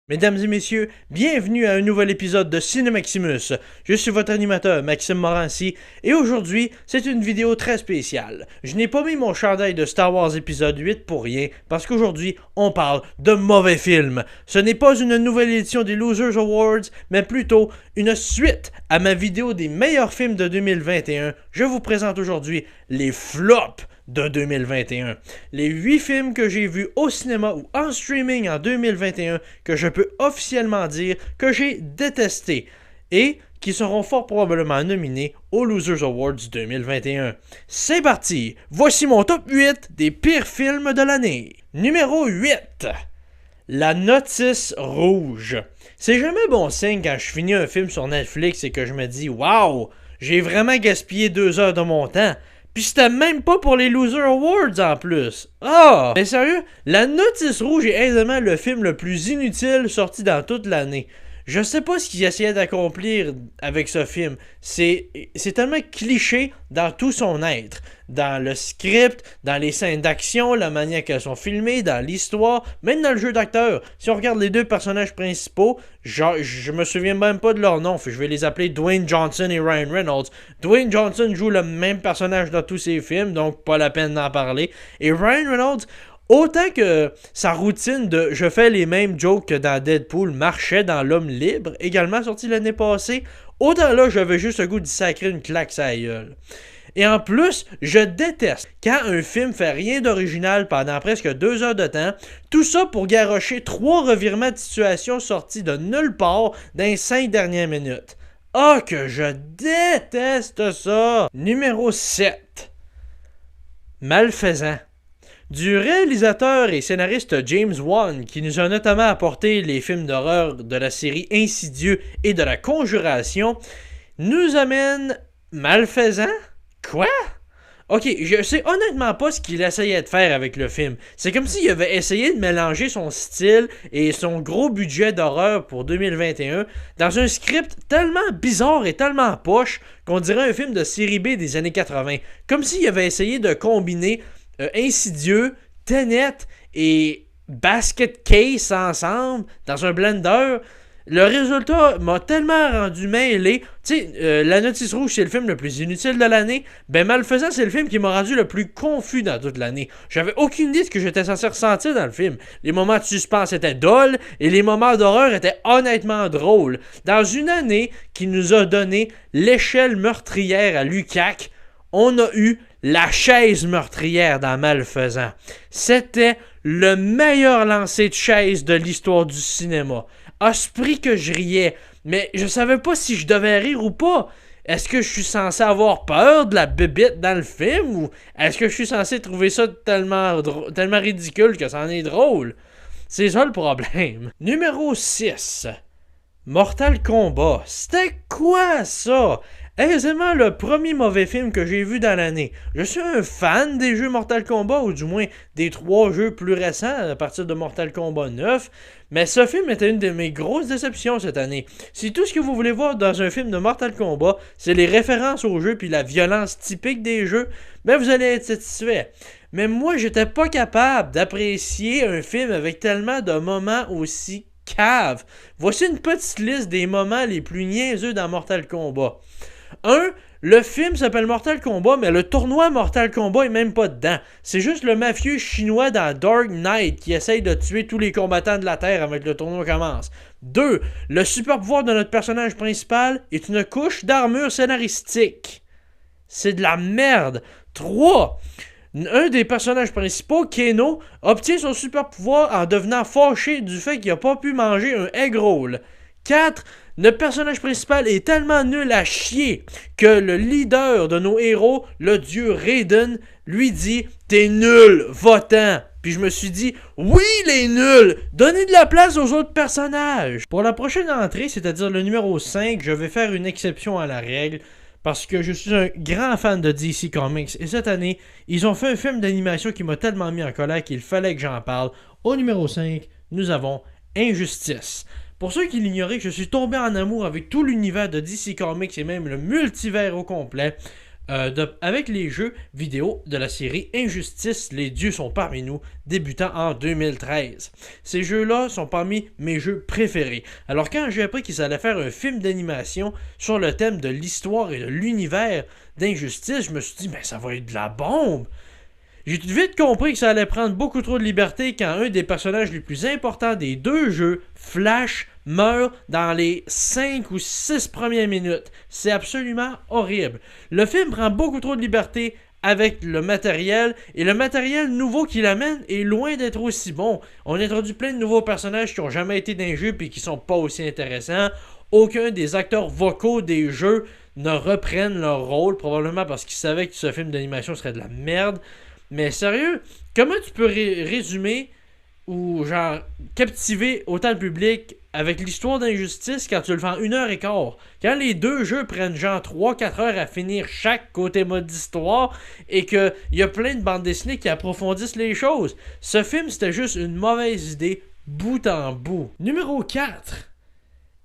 Mesdames et messieurs, bienvenue à un nouvel épisode de Cinemaximus. Je suis votre animateur Maxime Morancy et aujourd'hui, c'est une vidéo très spéciale. Je n'ai pas mis mon chandail de Star Wars épisode 8 pour rien parce qu'aujourd'hui, on parle de mauvais films. Ce n'est pas une nouvelle édition des Losers Awards, mais plutôt une suite à ma vidéo des meilleurs films de 2021. Je vous présente aujourd'hui les flops de 2021. Les 8 films que j'ai vus au cinéma ou en streaming en 2021 que je peux officiellement dire que j'ai détesté et qui seront fort probablement nominés aux Losers Awards 2021. C'est parti! Voici mon top 8 des pires films de l'année. Numéro 8. La Notice Rouge. C'est jamais bon signe quand je finis un film sur Netflix et que je me dis « Wow! J'ai vraiment gaspillé 2 heures de mon temps. » Puis c'était même pas pour les Loser Awards en plus. Ah! Mais sérieux, La Notice Rouge est aisément le film le plus inutile sorti dans toute l'année. Je sais pas ce qu'ils essayaient d'accomplir avec ce film. C'est tellement cliché dans tout son être. Dans le script, dans les scènes d'action, la manière qu'elles sont filmées, dans l'histoire, même dans le jeu d'acteur. Si on regarde les deux personnages principaux, je me souviens même pas de leur nom. Je vais les appeler Dwayne Johnson et Ryan Reynolds. Dwayne Johnson joue le même personnage dans tous ses films, donc pas la peine d'en parler. Et Ryan Reynolds, autant que sa routine de je fais les mêmes jokes que dans Deadpool marchait dans L'Homme Libre, également sorti l'année passée, autant là j'avais juste le goût d'y sacrer une claque sur la gueule. Et en plus, je déteste quand un film fait rien d'original pendant presque 2 heures de temps, tout ça pour garrocher 3 revirements de situation sortis de nulle part dans les 5 dernières minutes. Ah, que je déteste ça! Numéro 7. Malfaisant. Du réalisateur et scénariste James Wan, qui nous a notamment apporté les films d'horreur de la série Insidieux et de la Conjuration, nous amène Malfaisant? Quoi? Ok, je sais honnêtement pas ce qu'il essayait de faire avec le film. C'est comme s'il avait essayé de mélanger son style et son gros budget d'horreur pour 2021 dans un script tellement bizarre et tellement poche qu'on dirait un film de série B des années 80. Comme s'il avait essayé de combiner Insidieux, Tenet et Basket Case ensemble dans un blender. Le résultat m'a tellement rendu mêlé. Tu sais, La Notice Rouge, c'est le film le plus inutile de l'année. Ben, Malfaisant, c'est le film qui m'a rendu le plus confus dans toute l'année. J'avais aucune idée de ce que j'étais censé ressentir dans le film. Les moments de suspense étaient drôles et les moments d'horreur étaient honnêtement drôles. Dans une année qui nous a donné l'échelle meurtrière à l'UQAC, on a eu la chaise meurtrière dans Malfaisant. C'était le meilleur lancer de chaise de l'histoire du cinéma. À ce prix que je riais, mais je savais pas si je devais rire ou pas. Est-ce que je suis censé avoir peur de la bébite dans le film ou est-ce que je suis censé trouver ça tellement ridicule que ça en est drôle? C'est ça le problème. Numéro 6. Mortal Kombat. C'était quoi ça? Aisément le premier mauvais film que j'ai vu dans l'année. Je suis un fan des jeux Mortal Kombat, ou du moins des 3 jeux plus récents à partir de Mortal Kombat 9, mais ce film était une de mes grosses déceptions cette année. Si tout ce que vous voulez voir dans un film de Mortal Kombat, c'est les références aux jeux puis la violence typique des jeux, ben vous allez être satisfait. Mais moi, j'étais pas capable d'apprécier un film avec tellement de moments aussi caves. Voici une petite liste des moments les plus niaiseux dans Mortal Kombat. 1. Le film s'appelle Mortal Kombat, mais le tournoi Mortal Kombat est même pas dedans. C'est juste le mafieux chinois dans Dark Knight qui essaye de tuer tous les combattants de la Terre avant que le tournoi commence. 2. Le super pouvoir de notre personnage principal est une couche d'armure scénaristique. C'est de la merde. 3. Un des personnages principaux, Keno, obtient son super pouvoir en devenant fâché du fait qu'il n'a pas pu manger un egg roll. 4. Notre personnage principal est tellement nul à chier que le leader de nos héros, le dieu Raiden, lui dit « T'es nul, va-t'en ». Puis je me suis dit « Oui, les nuls, donnez de la place aux autres personnages ». Pour la prochaine entrée, c'est-à-dire le numéro 5, je vais faire une exception à la règle parce que je suis un grand fan de DC Comics et cette année, ils ont fait un film d'animation qui m'a tellement mis en colère qu'il fallait que j'en parle. Au numéro 5, nous avons Injustice. Pour ceux qui l'ignoraient, je suis tombé en amour avec tout l'univers de DC Comics et même le multivers au complet. avec les jeux vidéo de la série Injustice, les dieux sont parmi nous, débutant en 2013. Ces jeux-là sont parmi mes jeux préférés. Alors quand j'ai appris qu'ils allaient faire un film d'animation sur le thème de l'histoire et de l'univers d'Injustice, je me suis dit, ben ça va être de la bombe! J'ai vite compris que ça allait prendre beaucoup trop de liberté quand un des personnages les plus importants des deux jeux, Flash, meurt dans les 5 ou 6 premières minutes. C'est absolument horrible. Le film prend beaucoup trop de liberté avec le matériel, et le matériel nouveau qu'il amène est loin d'être aussi bon. On introduit plein de nouveaux personnages qui n'ont jamais été dans les jeux et qui sont pas aussi intéressants. Aucun des acteurs vocaux des jeux ne reprennent leur rôle, probablement parce qu'ils savaient que ce film d'animation serait de la merde. Mais sérieux, comment tu peux résumer ou genre captiver autant le public avec l'histoire d'Injustice quand tu le fais en 1h15? Quand les deux jeux prennent genre 3-4 heures à finir chaque côté mode d'histoire et qu'il y a plein de bandes dessinées qui approfondissent les choses. Ce film, c'était juste une mauvaise idée bout en bout. Numéro 4.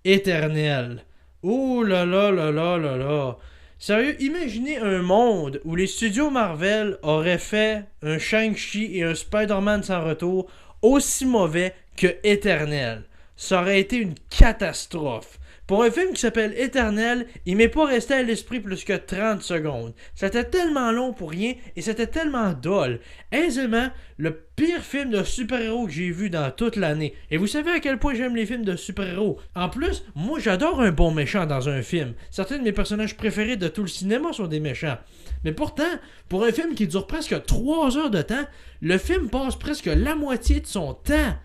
Éternel. Oh là là là là là là. Sérieux, imaginez un monde où les studios Marvel auraient fait un Shang-Chi et un Spider-Man sans retour aussi mauvais que Éternel. Ça aurait été une catastrophe. Pour un film qui s'appelle Éternel, il m'est pas resté à l'esprit plus que 30 secondes. C'était tellement long pour rien et c'était tellement dole. Aisément, le pire film de super-héros que j'ai vu dans toute l'année. Et vous savez à quel point j'aime les films de super-héros. En plus, moi j'adore un bon méchant dans un film. Certains de mes personnages préférés de tout le cinéma sont des méchants. Mais pourtant, pour un film qui dure presque 3 heures de temps, le film passe presque la moitié de son temps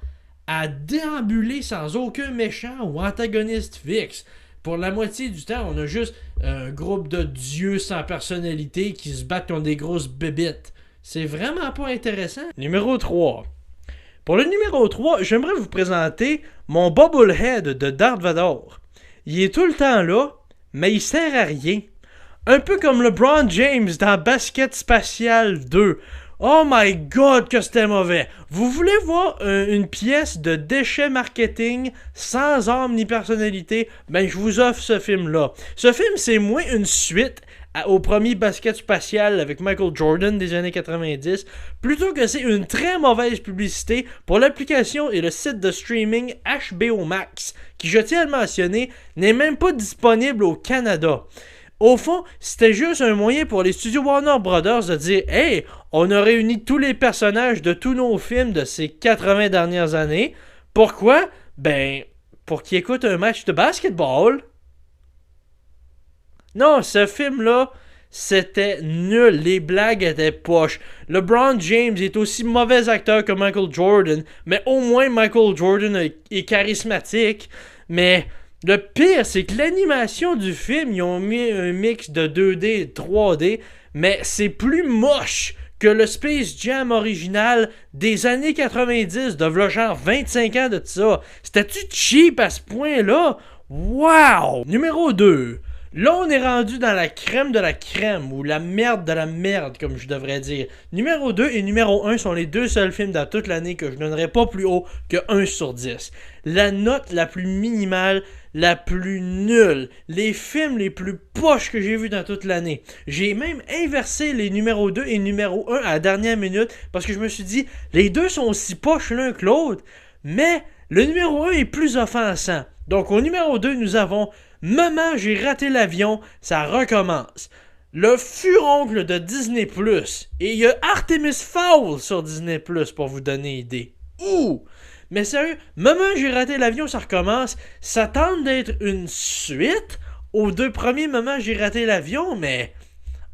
à déambuler sans aucun méchant ou antagoniste fixe. Pour la moitié du temps, on a juste un groupe de dieux sans personnalité qui se battent contre des grosses bébites. C'est vraiment pas intéressant. Numéro 3. Pour le numéro 3, j'aimerais vous présenter mon Bobblehead de Darth Vader. Il est tout le temps là, mais il sert à rien. Un peu comme LeBron James dans Basket Spatial 2. Oh my god que c'était mauvais. Vous voulez voir une pièce de déchet marketing sans âme ni personnalité? Ben je vous offre ce film-là. Ce film c'est moins une suite au premier basket spatial avec Michael Jordan des années 90, plutôt que c'est une très mauvaise publicité pour l'application et le site de streaming HBO Max, qui je tiens à le mentionner, n'est même pas disponible au Canada. Au fond, c'était juste un moyen pour les studios Warner Brothers de dire « Hey, on a réuni tous les personnages de tous nos films de ces 80 dernières années. Pourquoi? Ben, pour qu'ils écoutent un match de basketball. » Non, ce film-là, c'était nul. Les blagues étaient poches. LeBron James est aussi mauvais acteur que Michael Jordan, mais au moins Michael Jordan est charismatique. Mais le pire, c'est que l'animation du film, ils ont mis un mix de 2D et de 3D, mais c'est plus moche que le Space Jam original des années 90, de v'là genre 25 ans de ça. C'était-tu cheap à ce point-là? Wow! Numéro 2. Là, on est rendu dans la crème de la crème, ou la merde de la merde, comme je devrais dire. Numéro 2 et numéro 1 sont les deux seuls films dans toute l'année que je donnerais pas plus haut que 1 sur 10. La note la plus minimale, la plus nulle. Les films les plus poches que j'ai vus dans toute l'année. J'ai même inversé les numéros 2 et numéro 1 à la dernière minute, parce que je me suis dit, les deux sont aussi poches l'un que l'autre, mais le numéro 1 est plus offensant. Donc au numéro 2, nous avons Maman, j'ai raté l'avion, ça recommence. Le furoncle de Disney+. Et il y a Artemis Fowl sur Disney+, pour vous donner idée. Ouh! Mais sérieux, Maman, j'ai raté l'avion, ça recommence. Ça tente d'être une suite aux deux premiers Maman, j'ai raté l'avion, mais...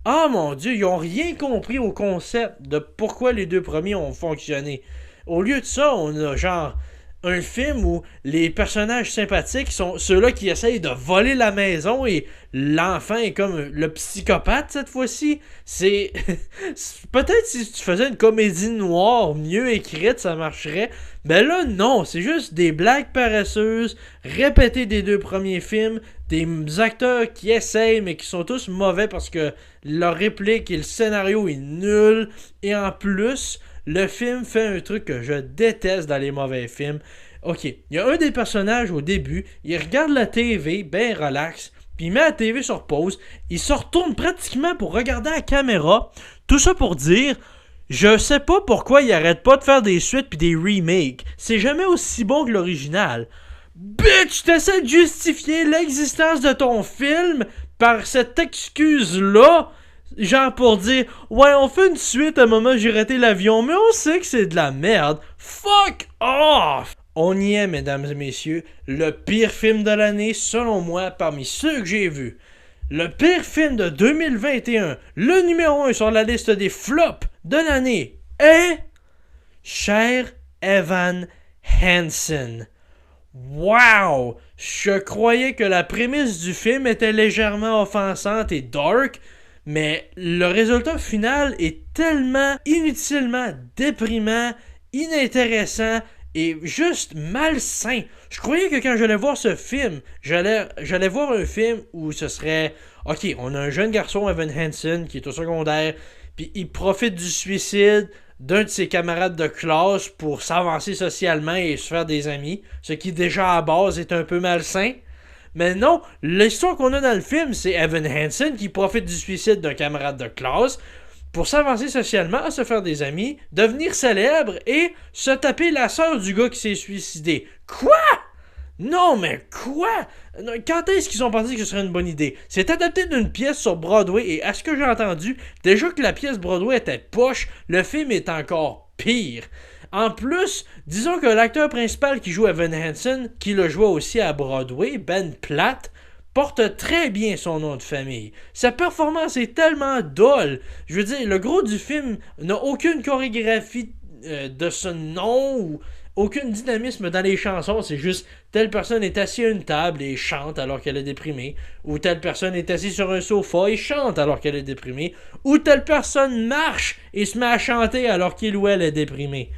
Oh mon Dieu, ils ont rien compris au concept de pourquoi les deux premiers ont fonctionné. Au lieu de ça, on a genre... un film où les personnages sympathiques sont ceux-là qui essayent de voler la maison et l'enfant est comme le psychopathe cette fois-ci. C'est peut-être si tu faisais une comédie noire mieux écrite, ça marcherait. Mais là, non, c'est juste des blagues paresseuses répétées des deux premiers films, des acteurs qui essayent mais qui sont tous mauvais parce que leur réplique et le scénario est nul. Et en plus... le film fait un truc que je déteste dans les mauvais films. Ok, il y a un des personnages au début, il regarde la TV, ben relax, puis puis il met la TV sur pause, il se retourne pratiquement pour regarder la caméra. Tout ça pour dire, je sais pas pourquoi il arrête pas de faire des suites puis des remakes. C'est jamais aussi bon que l'original. Bitch, t'essaies de justifier l'existence de ton film par cette excuse-là. Genre pour dire, ouais, on fait une suite à un moment où j'ai raté l'avion, mais on sait que c'est de la merde. Fuck off! On y est, mesdames et messieurs, le pire film de l'année, selon moi, parmi ceux que j'ai vus. Le pire film de 2021, le numéro 1 sur la liste des flops de l'année est... Cher Evan Hansen. Wow! Je croyais que la prémisse du film était légèrement offensante et dark, mais le résultat final est tellement inutilement déprimant, inintéressant et juste malsain. Je croyais que quand j'allais voir ce film, j'allais voir un film où ce serait... Ok, on a un jeune garçon, Evan Hansen, qui est au secondaire, puis il profite du suicide d'un de ses camarades de classe pour s'avancer socialement et se faire des amis, ce qui déjà à base est un peu malsain. Mais non, l'histoire qu'on a dans le film, c'est Evan Hansen qui profite du suicide d'un camarade de classe pour s'avancer socialement, se faire des amis, devenir célèbre et se taper la sœur du gars qui s'est suicidé. Quoi? Non, mais quoi? Quand est-ce qu'ils ont pensé que ce serait une bonne idée? C'est adapté d'une pièce sur Broadway et à ce que j'ai entendu, déjà que la pièce Broadway était poche, le film est encore pire. En plus, disons que l'acteur principal qui joue Evan Hansen, qui le joue aussi à Broadway, Ben Platt, porte très bien son nom de famille. Sa performance est tellement dolle. Je veux dire, le gros du film n'a aucune chorégraphie de ce nom ou aucun dynamisme dans les chansons. C'est juste telle personne est assise à une table et chante alors qu'elle est déprimée. Ou telle personne est assise sur un sofa et chante alors qu'elle est déprimée. Ou telle personne marche et se met à chanter alors qu'il ou elle est déprimée.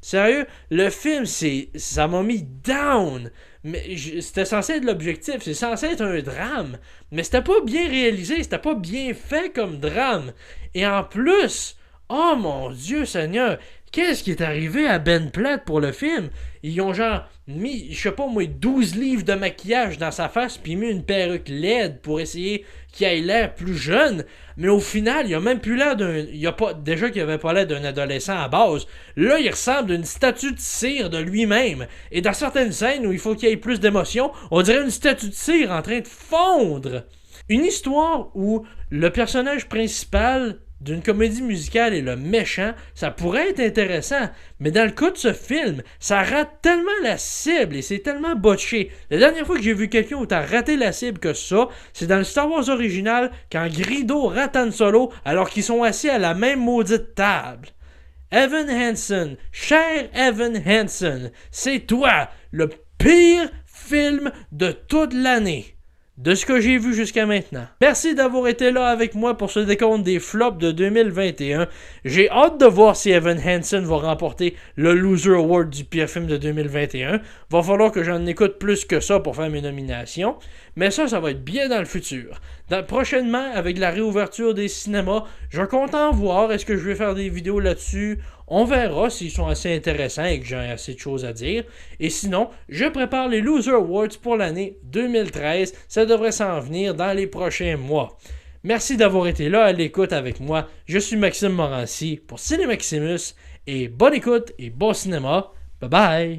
Sérieux, le film, ça m'a mis down. Mais c'était censé être l'objectif, c'est censé être un drame. Mais c'était pas bien réalisé, c'était pas bien fait comme drame. Et en plus, oh mon Dieu Seigneur, qu'est-ce qui est arrivé à Ben Platt pour le film? Ils ont genre mis, je sais pas moi, 12 livres de maquillage dans sa face puis mis une perruque LED pour essayer qu'il ait l'air plus jeune. Mais au final, il a même plus l'air d'un... Déjà qu'il avait pas l'air d'un adolescent à base. Là, il ressemble à une statue de cire de lui-même. Et dans certaines scènes où il faut qu'il y ait plus d'émotion, on dirait une statue de cire en train de fondre. Une histoire où le personnage principal d'une comédie musicale et le méchant, ça pourrait être intéressant, mais dans le cas de ce film, ça rate tellement la cible et c'est tellement botché. La dernière fois que j'ai vu quelqu'un où t'as raté la cible que ça, c'est dans le Star Wars original quand Greedo rate Han Solo alors qu'ils sont assis à la même maudite table. Evan Hansen, cher Evan Hansen, c'est toi le pire film de toute l'année. De ce que j'ai vu jusqu'à maintenant. Merci d'avoir été là avec moi pour ce décompte des flops de 2021. J'ai hâte de voir si Evan Hansen va remporter le Loser Award du pire film de 2021. Va falloir que j'en écoute plus que ça pour faire mes nominations. Mais ça va être bien dans le futur. Prochainement, avec la réouverture des cinémas, je compte en voir. Est-ce que je vais faire des vidéos là-dessus? On verra s'ils sont assez intéressants et que j'ai assez de choses à dire. Et sinon, je prépare les Loser Awards pour l'année 2013. Ça devrait s'en venir dans les prochains mois. Merci d'avoir été là à l'écoute avec moi. Je suis Maxime Morancy pour Ciné Maximus. Et bonne écoute et bon cinéma. Bye bye!